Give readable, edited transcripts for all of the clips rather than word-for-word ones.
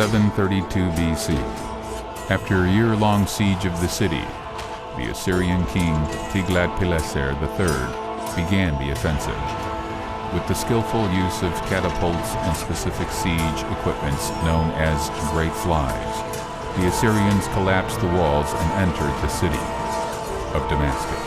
732 BC, after a year-long siege of the city, the Assyrian king Tiglath-Pileser III began the offensive. With the skillful use of catapults and specific siege equipments known as Great Flies, the Assyrians collapsed the walls and entered the city of Damascus.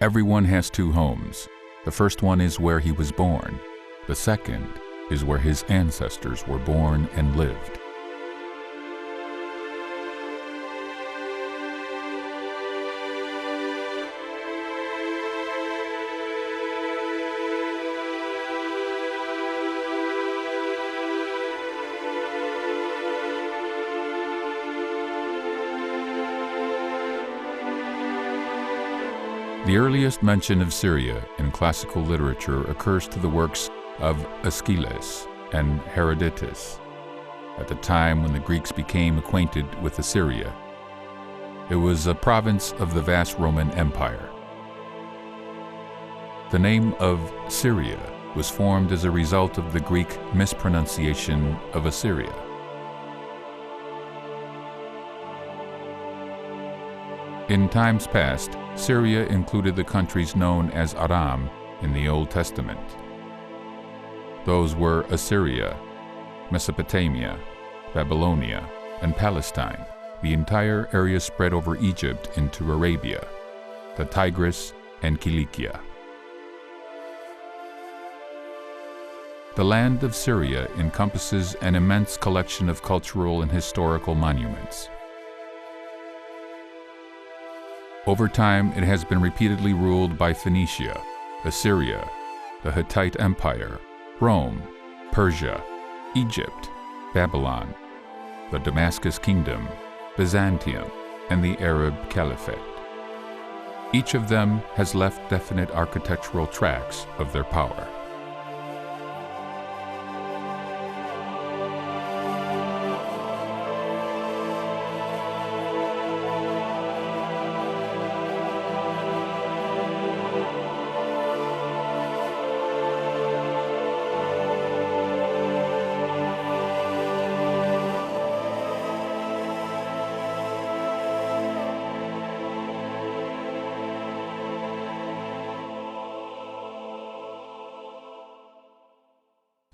Everyone has two homes. The first one is where he was born. The second is where his ancestors were born and lived. The earliest mention of Syria in classical literature occurs to the works of Aeschylus and Herodotus, at the time when the Greeks became acquainted with Assyria. It was a province of the vast Roman Empire. The name of Syria was formed as a result of the Greek mispronunciation of Assyria. In times past, Syria included the countries known as Aram in the Old Testament. Those were Assyria, Mesopotamia, Babylonia, and Palestine, the entire area spread over Egypt into Arabia, the Tigris, and Cilicia. The land of Syria encompasses an immense collection of cultural and historical monuments. Over time, it has been repeatedly ruled by Phoenicia, Assyria, the Hittite Empire, Rome, Persia, Egypt, Babylon, the Damascus Kingdom, Byzantium, and the Arab Caliphate. Each of them has left definite architectural tracks of their power.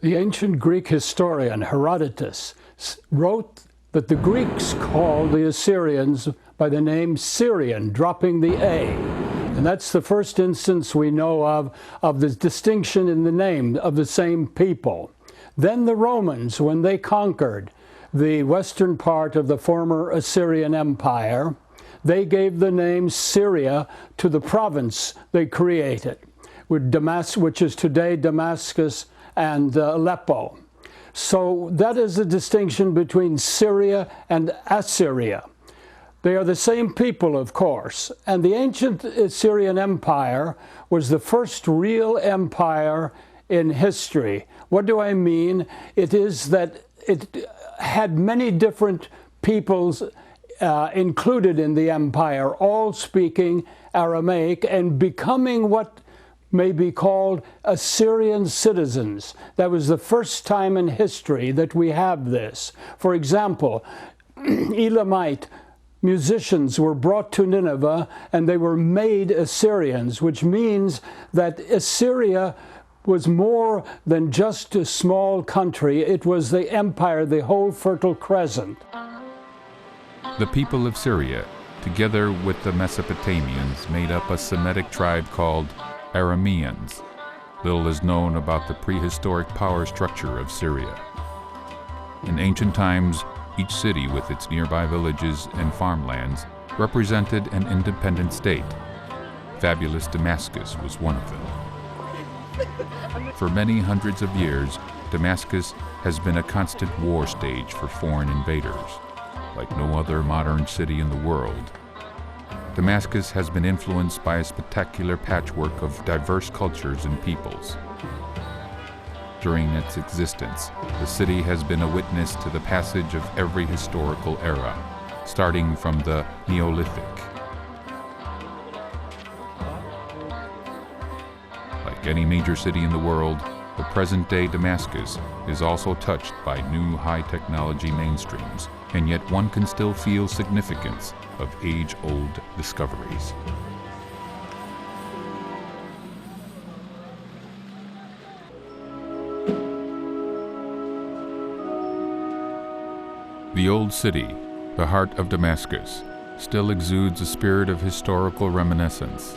The ancient Greek historian Herodotus wrote that the Greeks called the Assyrians by the name Syrian, dropping the A. And that's the first instance we know of the distinction in the name of the same people. Then the Romans, when they conquered the western part of the former Assyrian Empire, they gave the name Syria to the province they created, which is today Damascus and Aleppo. So that is the distinction between Syria and Assyria. They are the same people, of course, and the ancient Assyrian Empire was the first real empire in history. What do I mean? It is that it had many different peoples included in the empire, all speaking Aramaic and becoming what may be called Assyrian citizens. That was the first time in history that we have this. For example, Elamite musicians were brought to Nineveh and they were made Assyrians, which means that Assyria was more than just a small country. It was the empire, the whole Fertile Crescent. The people of Syria, together with the Mesopotamians, made up a Semitic tribe called Arameans. Little is known about the prehistoric power structure of Syria. In ancient times, each city with its nearby villages and farmlands represented an independent state. fabulous Damascus was one of them. For many hundreds of years, Damascus has been a constant war stage for foreign invaders. Like no other modern city in the world, Damascus has been influenced by a spectacular patchwork of diverse cultures and peoples. During its existence, the city has been a witness to the passage of every historical era, starting from the Neolithic. Like any major city in the world, the present-day Damascus is also touched by new high-technology mainstreams, and yet one can still feel significance of age-old discoveries. The old city, the heart of Damascus, still exudes a spirit of historical reminiscence.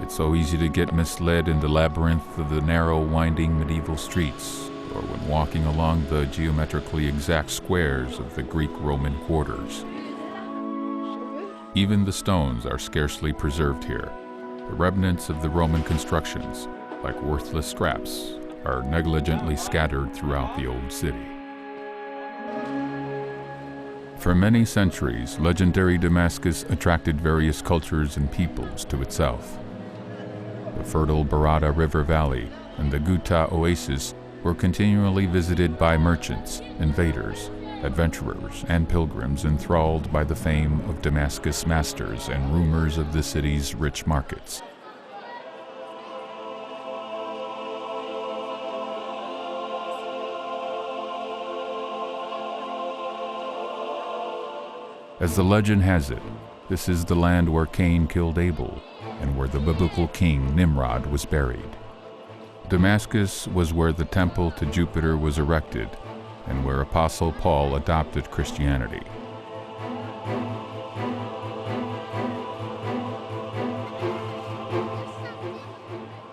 It's so easy to get misled in the labyrinth of the narrow, winding medieval streets, or when walking along the geometrically exact squares of the Greek-Roman quarters. Even the stones are scarcely preserved here. The remnants of the Roman constructions, like worthless scraps, are negligently scattered throughout the old city. For many centuries, legendary Damascus attracted various cultures and peoples to itself. The fertile Barada River Valley and the Ghouta Oasis were continually visited by merchants, invaders, adventurers, and pilgrims enthralled by the fame of Damascus masters and rumors of the city's rich markets. As the legend has it, this is the land where Cain killed Abel and where the biblical king Nimrod was buried. Damascus was where the temple to Jupiter was erected and where Apostle Paul adopted Christianity.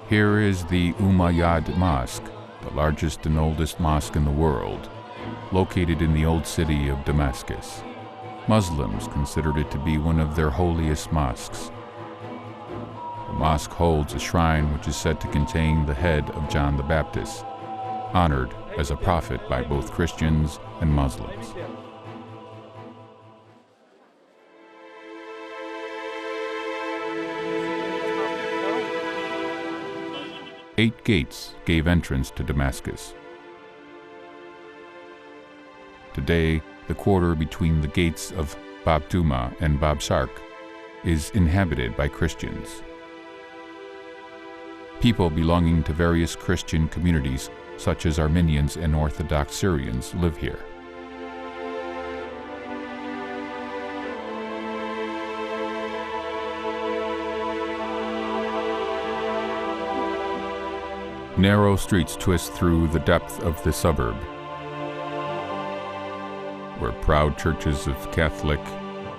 Here is the Umayyad Mosque, the largest and oldest mosque in the world, located in the old city of Damascus. Muslims considered it to be one of their holiest mosques. The mosque holds a shrine which is said to contain the head of John the Baptist, honored as a prophet by both Christians and Muslims. Eight gates gave entrance to Damascus. Today, the quarter between the gates of Bab Duma and Bab Sharq is inhabited by Christians. People belonging to various Christian communities, such as Armenians and Orthodox Syrians, live here. Narrow streets twist through the depth of the suburb, where proud churches of Catholic,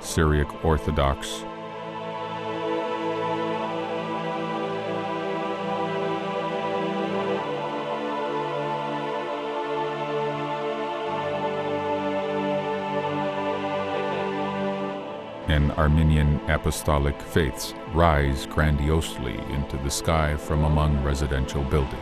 Syriac Orthodox, and Armenian Apostolic faiths rise grandiosely into the sky from among residential buildings.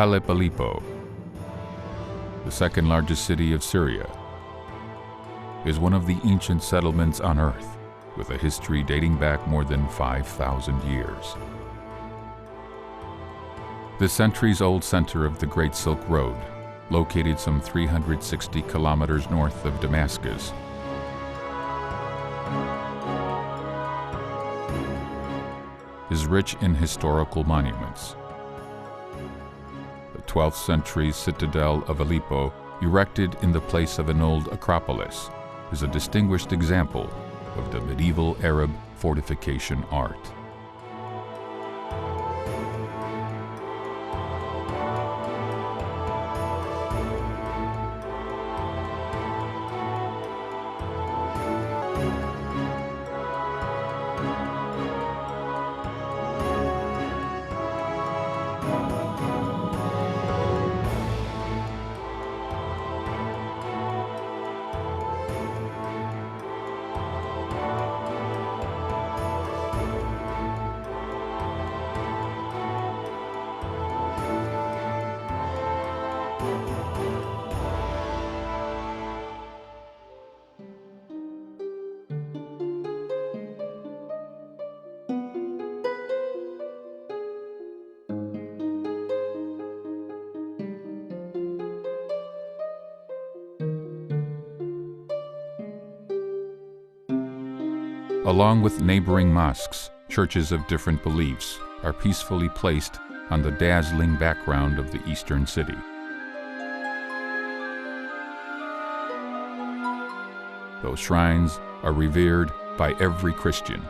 Aleppo, the second largest city of Syria, is one of the ancient settlements on Earth, with a history dating back more than 5,000 years. The centuries-old center of the Great Silk Road, located some 360 kilometers north of Damascus, is rich in historical monuments. The 12th century citadel of Aleppo, erected in the place of an old acropolis, is a distinguished example of the medieval Arab fortification art. Along with neighboring mosques, churches of different beliefs are peacefully placed on the dazzling background of the eastern city. Those shrines are revered by every Christian.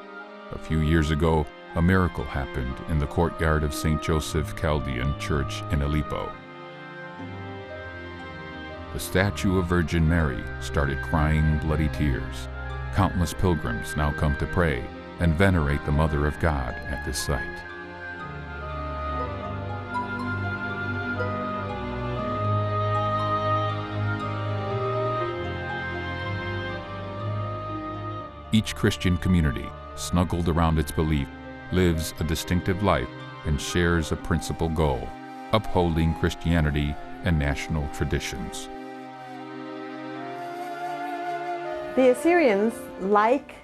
A few years ago, a miracle happened in the courtyard of St. Joseph Chaldean Church in Aleppo. The statue of Virgin Mary started crying bloody tears. Countless pilgrims now come to pray and venerate the Mother of God at this site. Each Christian community, snuggled around its belief, lives a distinctive life and shares a principal goal: upholding Christianity and national traditions. The Assyrians, like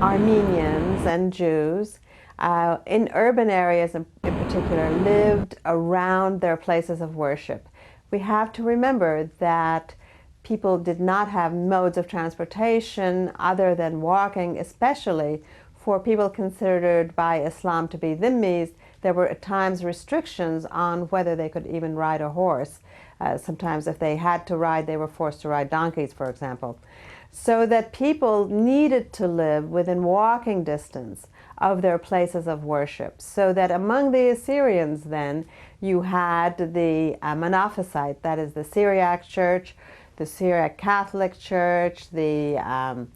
Armenians and Jews, in urban areas in particular, lived around their places of worship. We have to remember that people did not have modes of transportation other than walking, especially for people considered by Islam to be dhimmis. There were at times restrictions on whether they could even ride a horse. Sometimes if they had to ride, they were forced to ride donkeys, for example. So that people needed to live within walking distance of their places of worship. So that among the Assyrians then, you had the Monophysite, that is the Syriac Church, the Syriac Catholic Church, the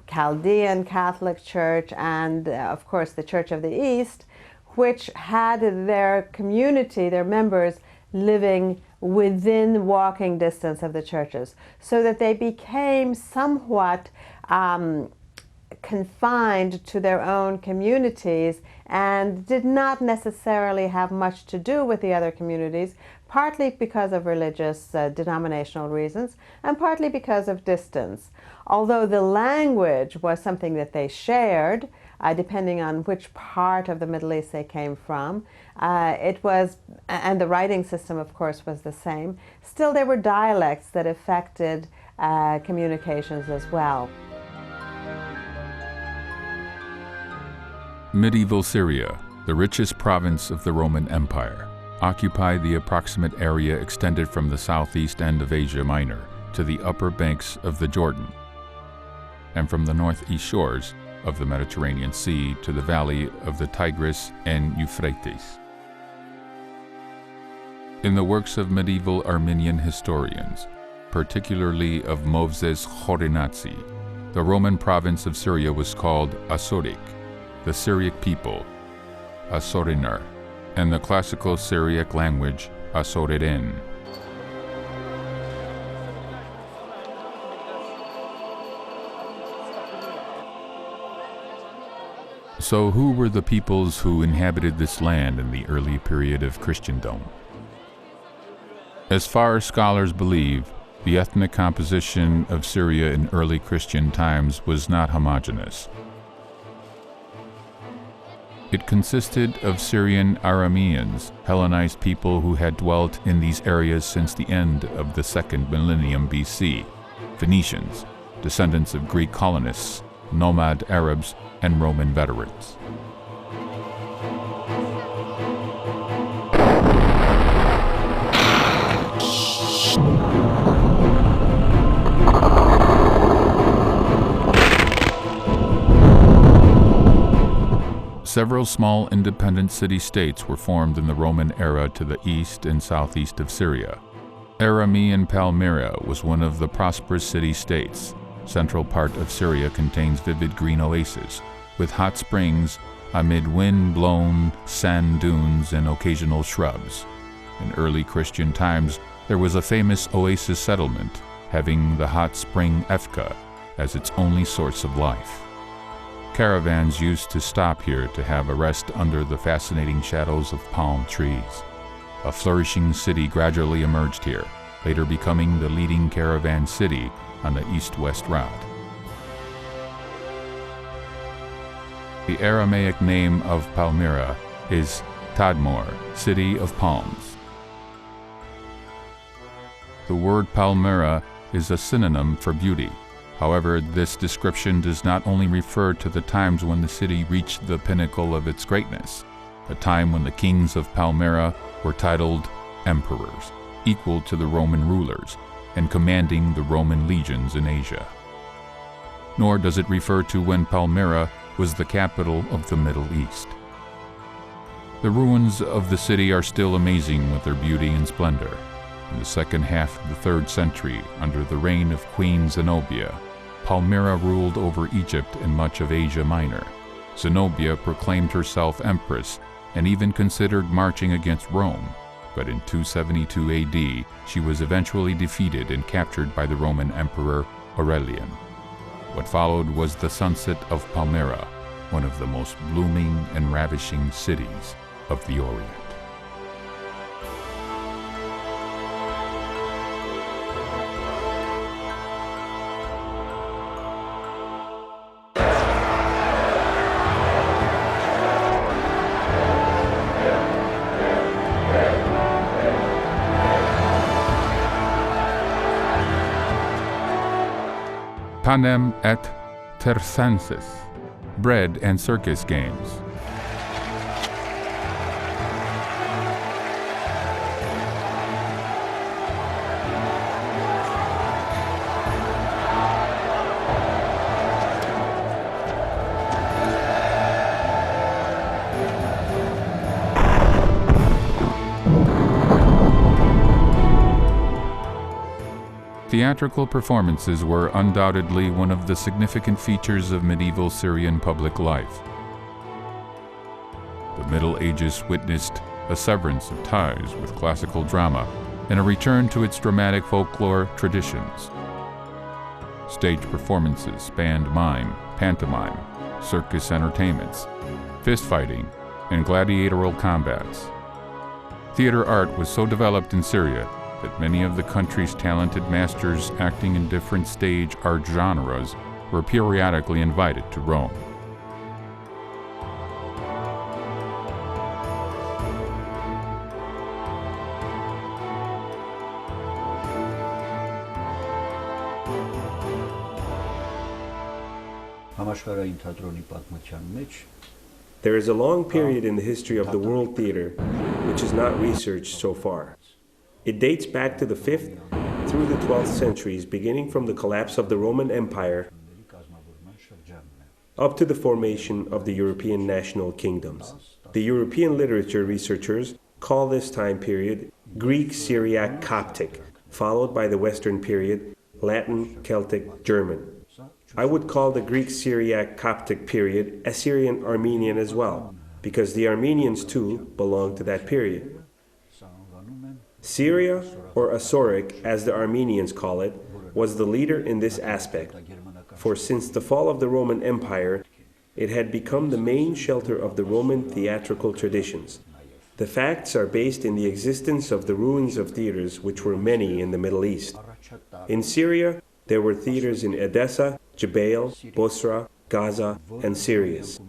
Chaldean Catholic Church, and of course the Church of the East, which had their community, their members, living within walking distance of the churches, so that they became somewhat confined to their own communities and did not necessarily have much to do with the other communities, partly because of religious denominational reasons and partly because of distance. Although the language was something that they shared, depending on which part of the Middle East they came from, and the writing system, of course, was the same. Still, there were dialects that affected communications as well. Medieval Syria, the richest province of the Roman Empire, occupied the approximate area extended from the southeast end of Asia Minor to the upper banks of the Jordan, and from the northeast shores of the Mediterranean Sea to the valley of the Tigris and Euphrates. In the works of medieval Armenian historians, particularly of Moses Khorenatsi, the Roman province of Syria was called Assyric, the Syriac people, assyrer, and the classical Syriac language, assyrerin. So who were the peoples who inhabited this land in the early period of Christendom? As far as scholars believe, the ethnic composition of Syria in early Christian times was not homogeneous. It consisted of Syrian Arameans, Hellenized people who had dwelt in these areas since the end of the 2nd millennium BC, Phoenicians, descendants of Greek colonists, nomad Arabs, and Roman veterans. Several small independent city-states were formed in the Roman era to the east and southeast of Syria. Aramean Palmyra was one of the prosperous city-states. Central part of Syria contains vivid green oases, with hot springs amid wind-blown sand dunes and occasional shrubs. In early Christian times, there was a famous oasis settlement, having the hot spring Efka as its only source of life. Caravans used to stop here to have a rest under the fascinating shadows of palm trees. A flourishing city gradually emerged here, later becoming the leading caravan city on the east-west route. The Aramaic name of Palmyra is Tadmor, City of Palms. The word Palmyra is a synonym for beauty. However, this description does not only refer to the times when the city reached the pinnacle of its greatness, a time when the kings of Palmyra were titled emperors, equal to the Roman rulers, and commanding the Roman legions in Asia. Nor does it refer to when Palmyra was the capital of the Middle East. The ruins of the city are still amazing with their beauty and splendor. In the second half of the 3rd century, under the reign of Queen Zenobia, Palmyra ruled over Egypt and much of Asia Minor. Zenobia proclaimed herself empress and even considered marching against Rome, but in 272 AD she was eventually defeated and captured by the Roman Emperor Aurelian. What followed was the sunset of Palmyra, one of the most blooming and ravishing cities of the Orient. Panem et Circenses, bread and circus games. Theatrical performances were undoubtedly one of the significant features of medieval Syrian public life. The Middle Ages witnessed a severance of ties with classical drama and a return to its dramatic folklore traditions. Stage performances spanned mime, pantomime, circus entertainments, fist-fighting, and gladiatorial combats. Theater art was so developed in Syria that many of the country's talented masters acting in different stage art genres were periodically invited to Rome. There is a long period in the history of the world theater which is not researched so far. It dates back to the 5th through the 12th centuries, beginning from the collapse of the Roman Empire up to the formation of the European national kingdoms. The European literature researchers call this time period Greek, Syriac, Coptic, followed by the Western period Latin, Celtic, German. I would call the Greek, Syriac, Coptic period Assyrian, Armenian as well, because the Armenians too belong to that period. Syria, or Assyric, as the Armenians call it, was the leader in this aspect, for since the fall of the Roman Empire, it had become the main shelter of the Roman theatrical traditions. The facts are based in the existence of the ruins of theaters, which were many in the Middle East. In Syria, there were theaters in Edessa, Jabail, Bosra, Gaza, and Sirius.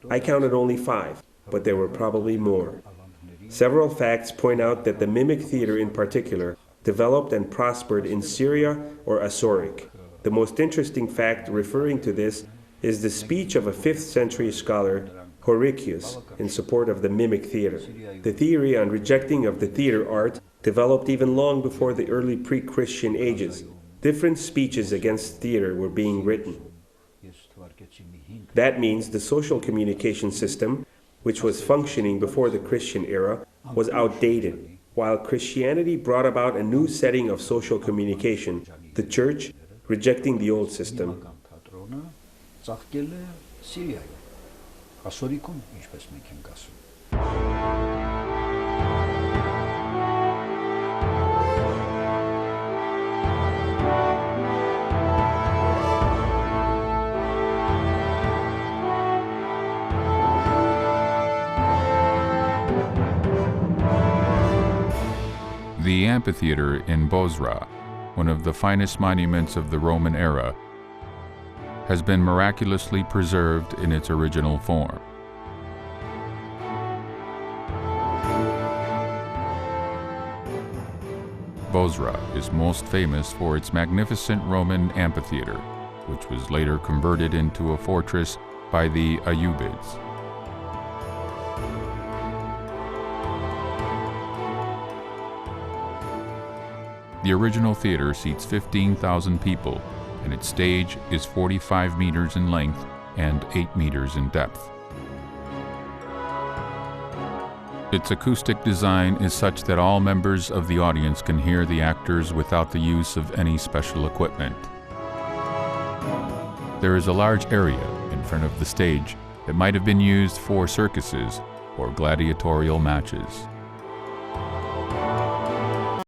I counted only 5, but there were probably more. Several facts point out that the mimic theater in particular developed and prospered in Syria or Assyric. The most interesting fact referring to this is the speech of a 5th century scholar, Horicius, in support of the mimic theater. The theory on rejecting of the theater art developed even long before the early pre-Christian ages. Different speeches against theater were being written. That means the social communication system which was functioning before the Christian era, was outdated, while Christianity brought about a new setting of social communication, the church rejecting the old system. The amphitheater in Bozrah, one of the finest monuments of the Roman era, has been miraculously preserved in its original form. Bozrah is most famous for its magnificent Roman amphitheater, which was later converted into a fortress by the Ayyubids. The original theater seats 15,000 people, and its stage is 45 meters in length and 8 meters in depth. Its acoustic design is such that all members of the audience can hear the actors without the use of any special equipment. There is a large area in front of the stage that might have been used for circuses or gladiatorial matches.